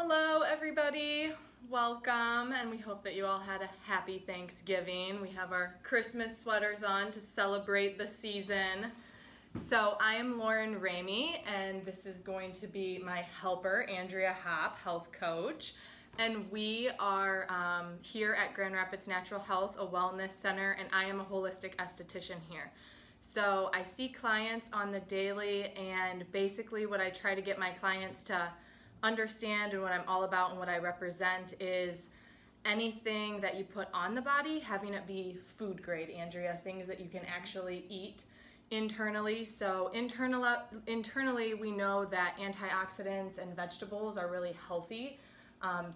Hello everybody, welcome, and we hope that you all had a happy Thanksgiving. We have our Christmas sweaters on to celebrate the season. So I am Lauren Ramey, and this is going to be my helper, Andrea Hop, health coach. And we are here at Grand Rapids Natural Health, a wellness center, and I am a holistic esthetician here. So I see clients on the daily, and basically what I try to get my clients to understand and what I'm all about and what I represent is anything that you put on the body, having it be food grade, Andrea, things that you can actually eat internally. So internally we know that antioxidants and vegetables are really healthy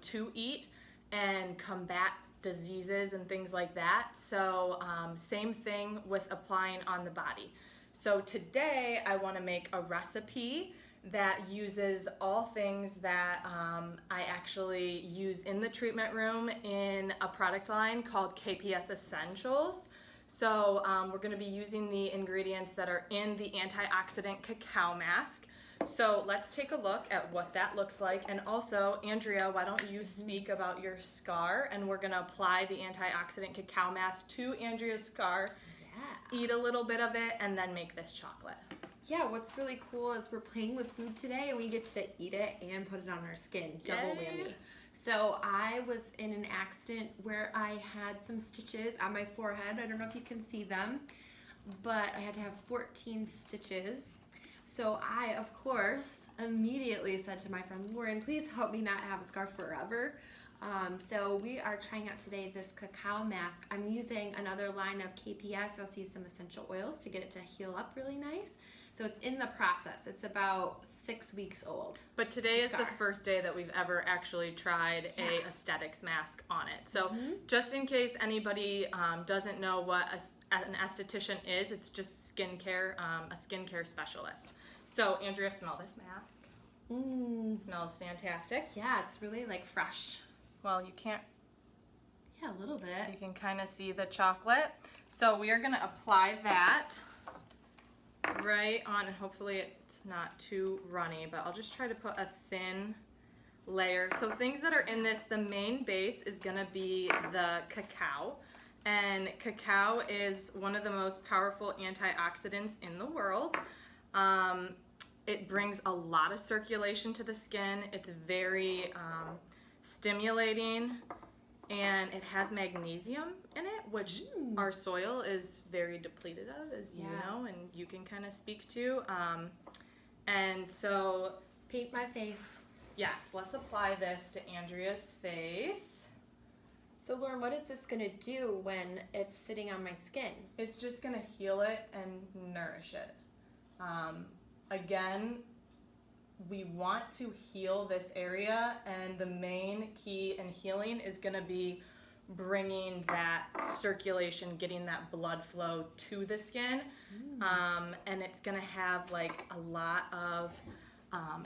to eat and combat diseases and things like that. So same thing with applying on the body. So today I want to make a recipe that uses all things that I actually use in the treatment room in a product line called KPS Essentials. So we're going to be using the ingredients that are in the antioxidant cacao mask. So let's take a look at what that looks like. And also, Andrea, why don't you speak about your scar, and we're going to apply the antioxidant cacao mask to Andrea's scar, eat a little bit of it, and then make this chocolate. Yeah, what's really cool is we're playing with food today and we get to eat it and put it on our skin. Double whammy. So I was in an accident where I had some stitches on my forehead. I don't know if you can see them, but I had to have 14 stitches. So I, of course, immediately said to my friend Lauren, please help me not have a scar forever. So we are trying out today this cacao mask. I'm using another line of KPS. I'll use some essential oils to get it to heal up really nice. So it's in the process. It's about 6 weeks old. But today is the first day that we've ever actually tried a aesthetics mask on it. So just in case anybody doesn't know what an esthetician is, it's just skincare, a skincare specialist. So Andrea, smell this mask. Smells fantastic. Yeah, it's really like fresh. Well, you can't. Yeah, a little bit. You can kind of see the chocolate. So we are going to apply that right on, and hopefully it's not too runny, but I'll just try to put a thin layer. So things that are in this, the main base is going to be the cacao, and cacao is one of the most powerful antioxidants in the world. It brings a lot of circulation to the skin. It's very stimulating, and it has magnesium in it, which our soil is very depleted of, as you know, and you can kind of speak to. And so, paint my face. Yes, let's apply this to Andrea's face. So Lauren, what is this gonna do when it's sitting on my skin? It's just gonna heal it and nourish it. Again, we want to heal this area, and the main key in healing is going to be bringing that circulation, getting that blood flow to the skin. And it's going to have like a lot of,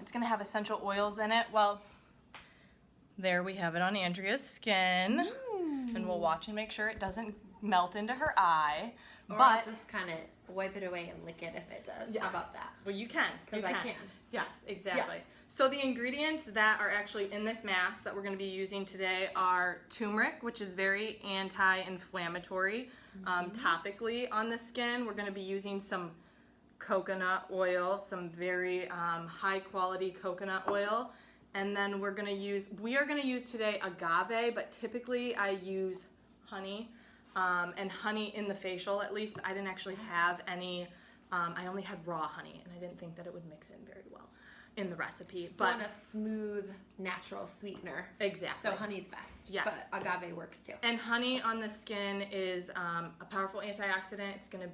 it's going to have essential oils in it. Well, there we have it on Andrea's skin. And we'll watch and make sure it doesn't melt into her eye. Or I'll just kind of wipe it away and lick it if it does. How about that? Well, you can. Because I can. Yes, exactly. Yeah. So the ingredients that are actually in this mask that we're going to be using today are turmeric, which is very anti-inflammatory topically on the skin. We're going to be using some coconut oil, some very high quality coconut oil. And then we are going to use today agave, but typically I use honey. And honey in the facial at least, but I didn't actually have any, I only had raw honey, and I didn't think that it would mix in very well in the recipe. But you want a smooth, natural sweetener. Exactly. So honey's best. Yes. But agave works too. And honey on the skin is a powerful antioxidant. It's gonna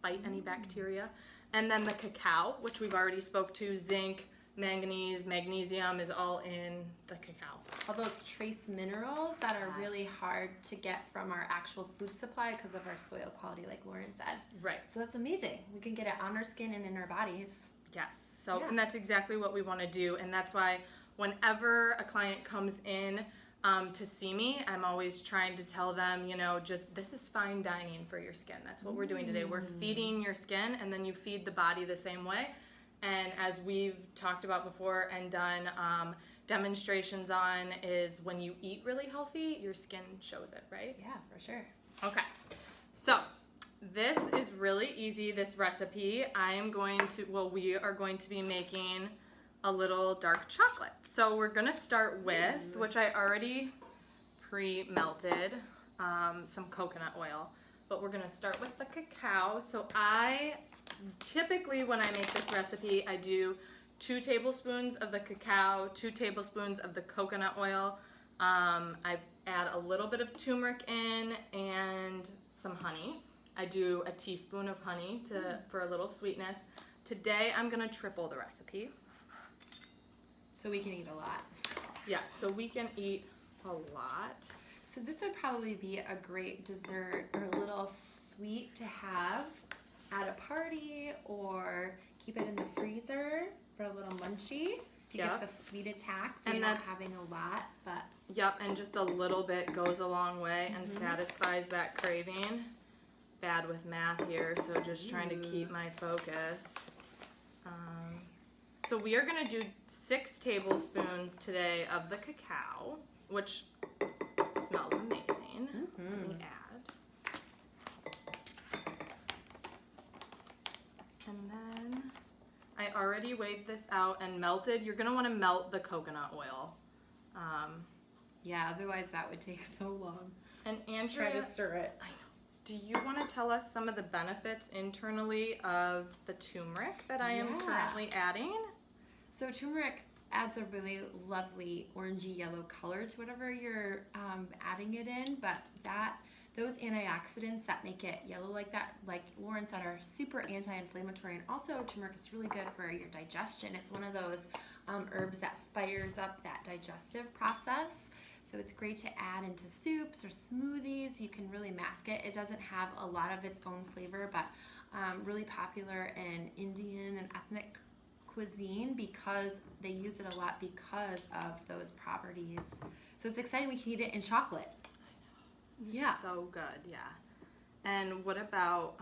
fight any bacteria. And then the cacao, which we've already spoke to, zinc, manganese, magnesium is all in the cacao. All those trace minerals that are really hard to get from our actual food supply because of our soil quality, like Lauren said. Right. So that's amazing. We can get it on our skin and in our bodies. Yes. So, and that's exactly what we want to do. And that's why whenever a client comes in to see me, I'm always trying to tell them, you know, just this is fine dining for your skin. That's what we're doing today. We're feeding your skin, and then you feed the body the same way. And as we've talked about before and done demonstrations on is when you eat really healthy, your skin shows it, right? Yeah, for sure. Okay, so this is really easy, this recipe. We are going to be making a little dark chocolate. So we're gonna start with, which I already pre-melted, some coconut oil. But we're gonna start with the cacao. So typically when I make this recipe, I do 2 tablespoons of the cacao, 2 tablespoons of the coconut oil. I add a little bit of turmeric in and some honey. I do a teaspoon of honey for a little sweetness. Today I'm gonna triple the recipe. So we can eat a lot. Yeah, so we can eat a lot. So this would probably be a great dessert or a little sweet to have at a party, or keep it in the freezer for a little munchie. You get the sweet attack, so you're not having a lot, but... Yep, and just a little bit goes a long way and satisfies that craving. Bad with math here, so just trying to keep my focus. So we are going to do 6 tablespoons today of the cacao, which smells amazing. Let me add. And then I already weighed this out and melted. You're going to want to melt the coconut oil. Yeah, otherwise that would take so long. And Andrea, try to stir it. I know. Do you want to tell us some of the benefits internally of the turmeric that I am currently adding? So turmeric adds a really lovely orangey yellow color to whatever you're adding it in, but those antioxidants that make it yellow like that, like Lauren said, are super anti-inflammatory, and also turmeric is really good for your digestion. It's one of those herbs that fires up that digestive process. So it's great to add into soups or smoothies. You can really mask it. It doesn't have a lot of its own flavor, but really popular in Indian and ethnic cuisine because they use it a lot because of those properties. So it's exciting. We can eat it in chocolate. Yeah. So good, yeah. And what about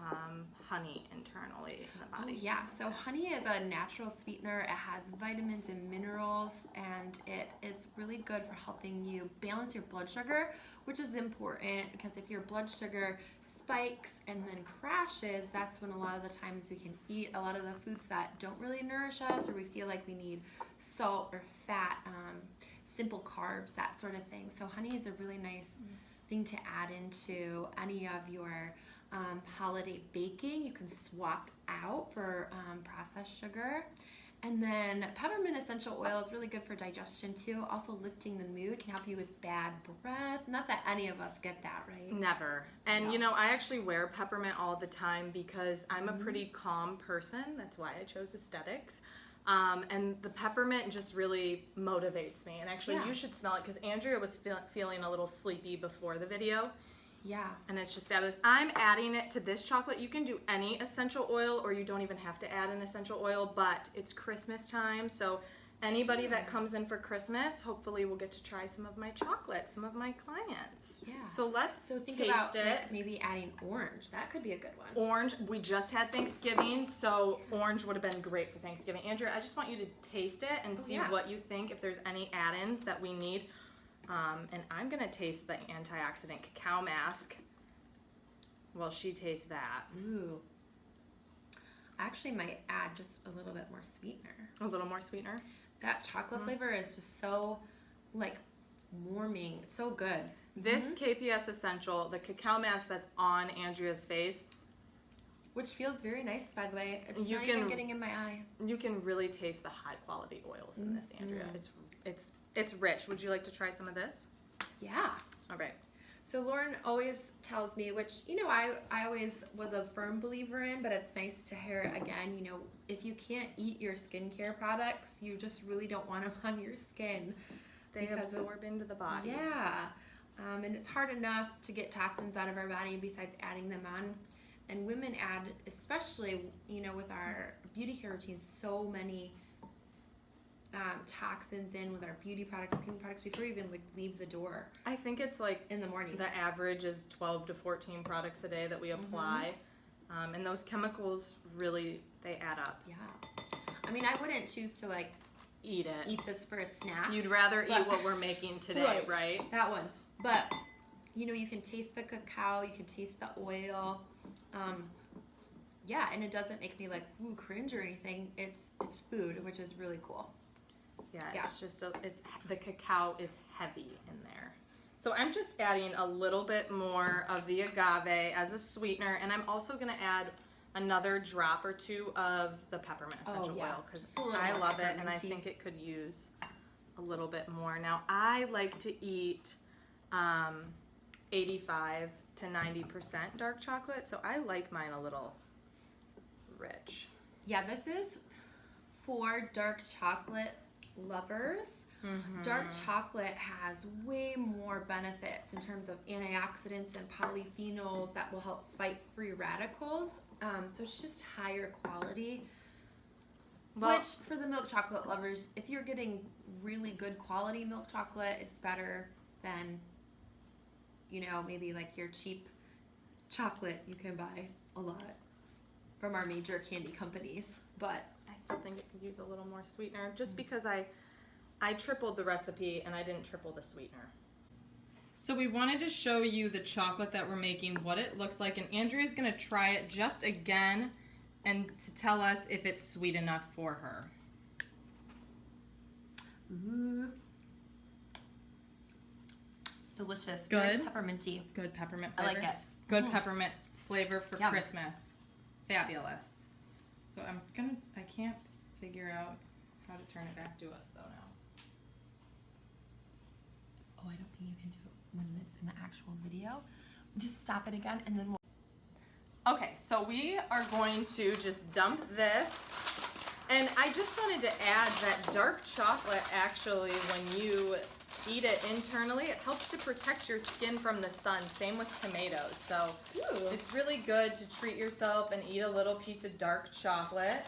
honey internally in the body? Oh, yeah, so honey is a natural sweetener. It has vitamins and minerals, and it is really good for helping you balance your blood sugar, which is important because if your blood sugar spikes and then crashes, that's when a lot of the times we can eat a lot of the foods that don't really nourish us, or we feel like we need salt or fat, simple carbs, that sort of thing. So honey is a really nice thing to add into any of your holiday baking. You can swap out for processed sugar. And then peppermint essential oil is really good for digestion too. Also lifting the mood, can help you with bad breath. Not that any of us get that, right? Never. And you know, I actually wear peppermint all the time because I'm a pretty calm person. That's why I chose aesthetics. And the peppermint just really motivates me. And actually, you should smell it because Andrea was feeling a little sleepy before the video. Yeah. And it's just fabulous. I'm adding it to this chocolate. You can do any essential oil, or you don't even have to add an essential oil, but it's Christmas time, so anybody that comes in for Christmas hopefully will get to try some of my chocolate, some of my clients. Yeah. So let's think taste about it. Like maybe adding orange. That could be a good one. Orange. We just had Thanksgiving, so orange would have been great for Thanksgiving. Andrea, I just want you to taste it and see what you think, if there's any add-ins that we need. And I'm going to taste the antioxidant cacao mask while she tastes that. Ooh. I actually might add just a little bit more sweetener. A little more sweetener? That chocolate flavor is just so, like, warming. It's so good. This KPS Essential, the cacao mask that's on Andrea's face, which feels very nice, by the way. It's not even getting in my eye. You can really taste the high quality oils in this, Andrea. It's rich. Would you like to try some of this? Yeah. All right. So Lauren always tells me, which, you know, I always was a firm believer in, but it's nice to hear it again, you know, if you can't eat your skincare products, you just really don't want them on your skin. They absorb into the body. Yeah. And it's hard enough to get toxins out of our body besides adding them on. And women add, especially, you know, with our beauty care routines, so many toxins in with our beauty products, skin products before we even like leave the door. I think it's like in the morning. The average is 12 to 14 products a day that we apply. And those chemicals really, they add up. Yeah. I mean, I wouldn't choose to like eat it. eat this for a snack. You'd rather eat what we're making today, right? That one. But, you know, you can taste the cacao, you can taste the oil. Yeah, and it doesn't make me like, ooh, cringe or anything. It's food, which is really cool. Yeah, it's just, the cacao is heavy in there. So I'm just adding a little bit more of the agave as a sweetener, and I'm also going to add another drop or two of the peppermint essential oil because I love it and I think it could use a little bit more. Now I like to eat 85 to 90% dark chocolate, so I like mine a little rich. Yeah, this is for dark chocolate lovers. Dark chocolate has way more benefits in terms of antioxidants and polyphenols that will help fight free radicals. So it's just higher quality. Well, which, for the milk chocolate lovers, if you're getting really good quality milk chocolate, it's better than, you know, maybe like your cheap chocolate you can buy a lot from our major candy companies. But I still think it could use a little more sweetener just because I tripled the recipe and I didn't triple the sweetener. So we wanted to show you the chocolate that we're making, what it looks like, and Andrea's gonna try it just again and to tell us if it's sweet enough for her. ooh, delicious. Good. Very pepperminty. Good peppermint flavor. I like it. Good peppermint flavor for Yum. Christmas. Fabulous. So I can't figure out how to turn it back to us though now. Oh, I don't think you can do it when it's in the actual video. Just stop it again and then we'll... Okay, so we are going to just dump this. And I just wanted to add that dark chocolate actually, when you eat it internally, it helps to protect your skin from the sun. Same with tomatoes. So it's really good to treat yourself and eat a little piece of dark chocolate.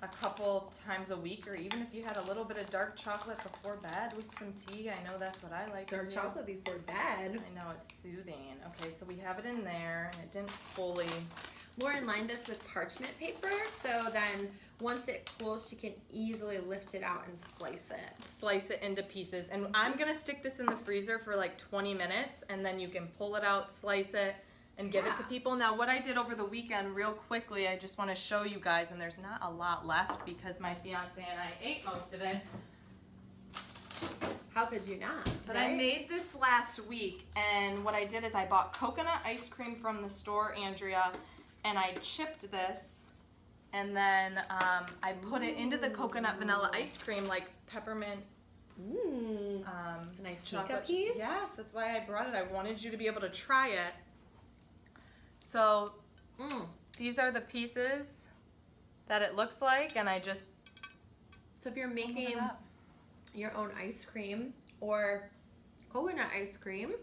A couple times a week, or even if you had a little bit of dark chocolate before bed with some tea. I know that's what I like. Dark chocolate before bed. I know, it's soothing. Okay, so we have it in there, and it didn't fully... Lauren lined this with parchment paper, so then once it cools, she can easily lift it out and slice it. Slice it into pieces. And I'm gonna stick this in the freezer for like 20 minutes, and then you can pull it out, slice it, and give it to people. Now what I did over the weekend real quickly, I just want to show you guys, and there's not a lot left because my fiance and I ate most of it. How could you not? But right? I made this last week, and what I did is I bought coconut ice cream from the store, Andrea, and I chipped this, and then I put it into the coconut vanilla ice cream like peppermint. Nice chocolate piece? Yes, that's why I brought it. I wanted you to be able to try it. So these are the pieces that it looks like, and I just... So if you're making your own ice cream or coconut ice cream,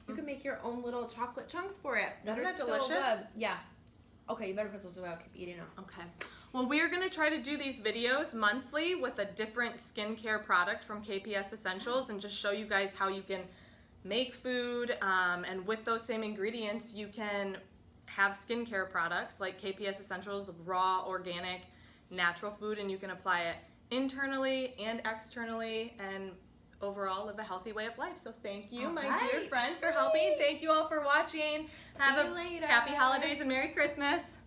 you can make your own little chocolate chunks for it. Isn't that delicious? So good. Yeah. Okay, you better put those away. I'll keep eating them. Okay. Well, we're going to try to do these videos monthly with a different skincare product from KPS Essentials and just show you guys how you can make food, and with those same ingredients, you can have skincare products like KPS Essentials, raw, organic, natural food, and you can apply it internally and externally and overall live a healthy way of life. So thank you, my dear friend, for helping. Thank you all for watching. Have a happy holidays and Merry Christmas.